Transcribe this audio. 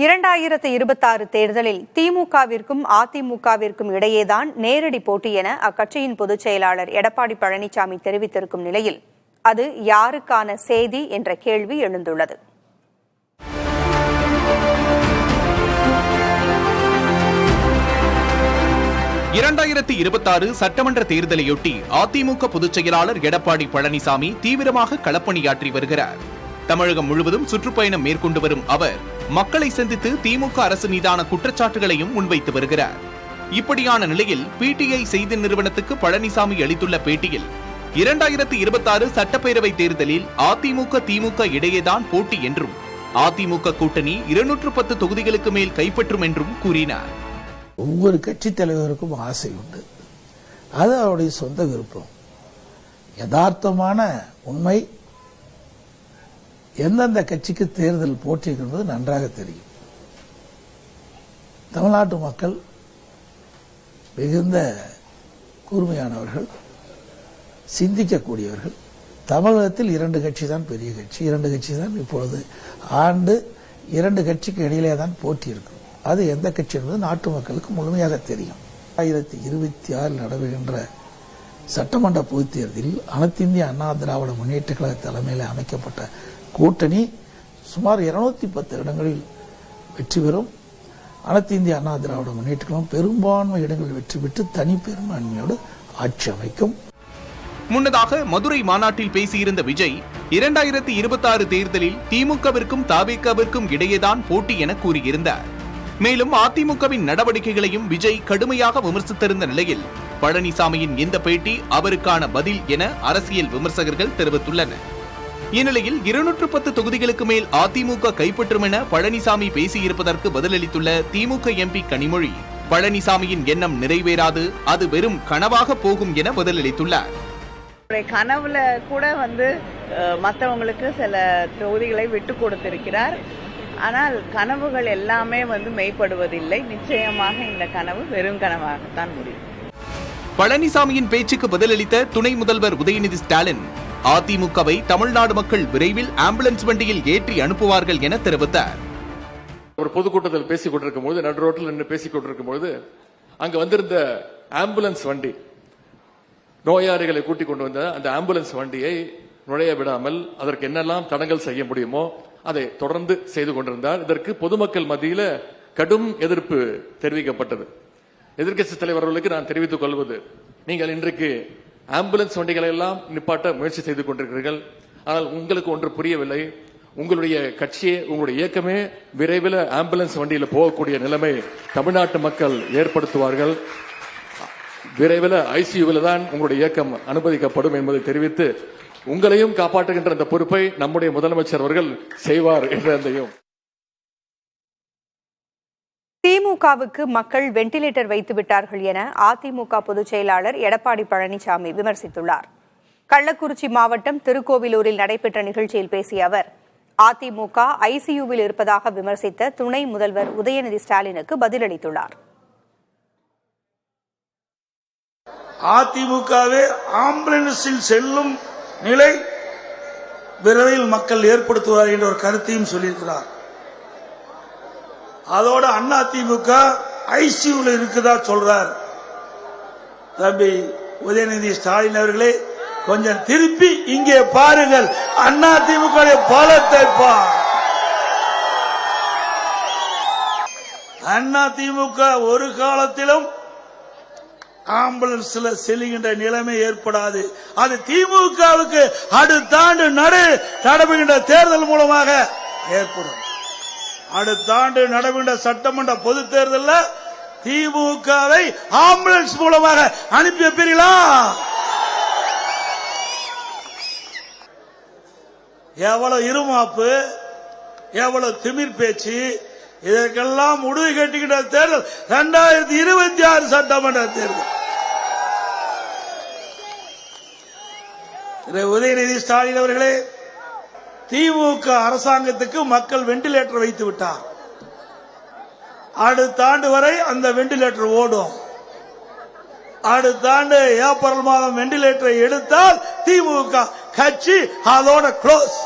2026 தேர்தலில் திமுகவிற்கும் அதிமுகவிற்கும் இடையேதான் நேரடி போட்டி என அக்கட்சியின் பொதுச் செயலாளர் எடப்பாடி பழனிசாமி தெரிவித்திருக்கும் நிலையில் அது யாருக்கான செய்தி என்ற கேள்வி எழுந்துள்ளது. சட்டமன்ற தேர்தலையொட்டி அதிமுக பொதுச் செயலாளர் எடப்பாடி பழனிசாமி தீவிரமாக களப்பணியாற்றி வருகிறார். தமிழகம் முழுவதும் சுற்றுப்பயணம் மேற்கொண்டு வரும் அவர் மக்களை சந்தித்து திமுக அரசு மீதான குற்றச்சாட்டுகளையும் முன்வைத்து வருகிறார். இப்படியான நிலையில் பிடிஐ செய்தி நிறுவனத்துக்கு பழனிசாமி அளித்துள்ள பேட்டியில் 2026 சட்டப்பேரவை தேர்தலில் அதிமுக திமுக இடையேதான் போட்டி என்றும் அதிமுக கூட்டணி 210 தொகுதிகளுக்கு மேல் கைப்பற்றும் என்றும் கூறினார். ஒவ்வொரு கட்சி தலைவருக்கும் ஆசை உண்டு, அது அவருடைய சொந்த விருப்பம். யதார்த்தமான உண்மை எந்தெந்த கட்சிக்கு தேர்தல் போட்டி என்பது நன்றாக தெரியும். தமிழ்நாட்டு மக்கள் மிகுந்த கூர்மையானவர்கள், சிந்திக்கக்கூடியவர்கள். தமிழகத்தில் 2 கட்சி தான் பெரிய கட்சி, 2 கட்சி தான் இப்பொழுது ஆண்டு 2 கட்சிக்கு இடையிலே தான் போட்டி இருக்கும். அது எந்த கட்சி என்பது நாட்டு மக்களுக்கு முழுமையாக தெரியும். 2026 நடைபெறுகின்ற சட்டமன்ற பொதுத் தேர்தலில் அனைத்து இந்திய அண்ணா திராவிட முன்னேற்ற கழக தலைமையில் அமைக்கப்பட்ட கூட்டணி சுமார் 210 இடங்களில் வெற்றி பெறும். அனைத்து இந்திய அண்ணா திராவிட முன்னேற்ற கழகம் பெரும்பான்மை இடங்களில் வெற்றி பெற்று தனி பெரும்பான்மையோடு ஆட்சி அமைக்கும். முன்னதாக மதுரை மாநாட்டில் பேசியிருந்த விஜய் 2026 தேர்தலில் திமுகவிற்கும் தவிகவிற்கும் இடையேதான் போட்டி என கூறியிருந்தார். மேலும் அதிமுகவின் நடவடிக்கைகளையும் விஜய் கடுமையாக விமர்சித்திருந்த நிலையில் பழனிசாமியின் இந்த பேட்டி அவருக்கான பதில் என அரசியல் விமர்சகர்கள் தெரிவித்துள்ளனர். இந்நிலையில் 210 தொகுதிகளுக்கு மேல் அதிமுக கைப்பற்றும் என பழனிசாமி பேசியிருப்பதற்கு பதிலளித்துள்ள திமுக எம்பி கனிமொழி, பழனிசாமியின் எண்ணம் நிறைவேறாது, அது வெறும் கனவாக போகும் என பதிலளித்துள்ளார். கனவுல கூட மற்றவங்களுக்கு சில தொகுதிகளை விட்டு கொடுத்திருக்கிறார். ஆனால் கனவுகள் எல்லாமே மெய்ப்படுவதில்லை. நிச்சயமாக இந்த கனவு வெறும் கனவாகத்தான் முடியும். பழனிசாமியின் பேச்சுக்கு பதிலளித்த துணை முதல்வர் உதயநிதி ஸ்டாலின், அதிமுகவை தமிழ்நாடு மக்கள் விரைவில் ஆம்புலன்ஸ் வண்டியில் ஏற்றி அனுப்புவார்கள் என தெரிவித்தார். ஒரு பொதுக்கூட்டத்தில் பேசிக் கொண்டிருக்கும் போது, நடு ரோட்டில் நின்று பேசிக் கொண்டிருக்கும் போது, அங்கு வந்திருந்த ஆம்புலன்ஸ் வண்டி, நோயாளிகளை கூட்டிக் கொண்டு வந்த அந்த ஆம்புலன்ஸ் வண்டியை நுழைய விடாமல் அதற்கு என்னெல்லாம் தடங்கல் செய்ய முடியுமோ அதை தொடர்ந்து செய்து கொண்டிருந்தார். இதற்கு பொதுமக்கள் மத்தியில் கடும் எதிர்ப்பு தெரிவிக்கப்பட்டது. எதிர்க்கட்சி தலைவர்களுக்கு நான் தெரிவித்துக் கொள்வது, நீங்கள் இன்றைக்கு ஆம்புலன்ஸ் வண்டிகளை எல்லாம் நிப்பாட்ட முயற்சி செய்து கொண்டிருக்கிறீர்கள். ஆனால் உங்களுக்கு ஒன்று புரியவில்லை, உங்களுடைய கட்சியே, உங்களுடைய இயக்கமே விரைவில் ஆம்புலன்ஸ் வண்டியில் போகக்கூடிய நிலைமை தமிழ்நாட்டு மக்கள் ஏற்படுத்துவார்கள். விரைவில் ஐசியூவில் தான் உங்களுடைய இயக்கம் அனுமதிக்கப்படும் என்பதை தெரிவித்து, உங்களையும் காப்பாற்றுகின்ற அந்த பொறுப்பை நம்முடைய முதலமைச்சர் அவர்கள் செய்வார் என்றதையும். திமுகவுக்கு மக்கள் வெண்டிலேட்டர் வைத்து விட்டார்கள் என அதிமுக பொதுச் செயலாளர் எடப்பாடி பழனிசாமி விமர்சித்துள்ளார். கள்ளக்குறிச்சி மாவட்டம் திருக்கோவிலூரில் நடைபெற்ற நிகழ்ச்சியில் பேசிய அவர், அதிமுக ஐசியூவில் இருப்பதாக விமர்சித்த துணை முதல்வர் உதயநிதி ஸ்டாலினுக்கு பதிலளித்துள்ளார். அதிமுகவே ஆம்புலன்ஸில் செல்லும் நிலை விரைவில் மக்கள் ஏற்படுத்துவார் என்ற ஒரு கருத்தையும் சொல்லியிருக்கிறார். அதோட அதிமுக ஐசியூல இருக்குதா சொல்றார். தம்பி உதயநிதி ஸ்டாலின் அவர்களே, கொஞ்சம் திருப்பி இங்கே பாருங்கள், அதிமுக பலத்தை அதிமுக ஒரு காலத்திலும் ஆம்புலன்ஸ்ல செல்லுகின்ற நிலைமை ஏற்படாது. அது திமுகவுக்கு அடுத்த ஆண்டு நடைபெறுகின்ற தேர்தல் மூலமாக ஏற்படும். அடுத்த ஆண்டு நடைபெறுகின்ற சட்டமன்ற பொது தேர்தலில் திமுகவை ஆம்புலன்ஸ் மூலமாக அனுப்பி வைப்பீர்களா? எவ்வளவு இருமாப்பு, எவ்வளவு திமிர் பேச்சு! இதற்கெல்லாம் முடிவு கட்டுகின்ற தேர்தல் 2026 சட்டமன்ற தேர்தல். உதயநிதி ஸ்டாலின் அவர்களே, திமுக அரசாங்கத்துக்கு மக்கள் வெண்டிலேட்டர் வைத்து விட்டார். அடுத்த ஆண்டு வரை அந்த வெண்டிலேட்டர் ஓடும். அடுத்த ஆண்டு ஏப்ரல் மாதம் வெண்டிலேட்டரை எடுத்தால் திமுக கட்சி அதோட க்ளோஸ்.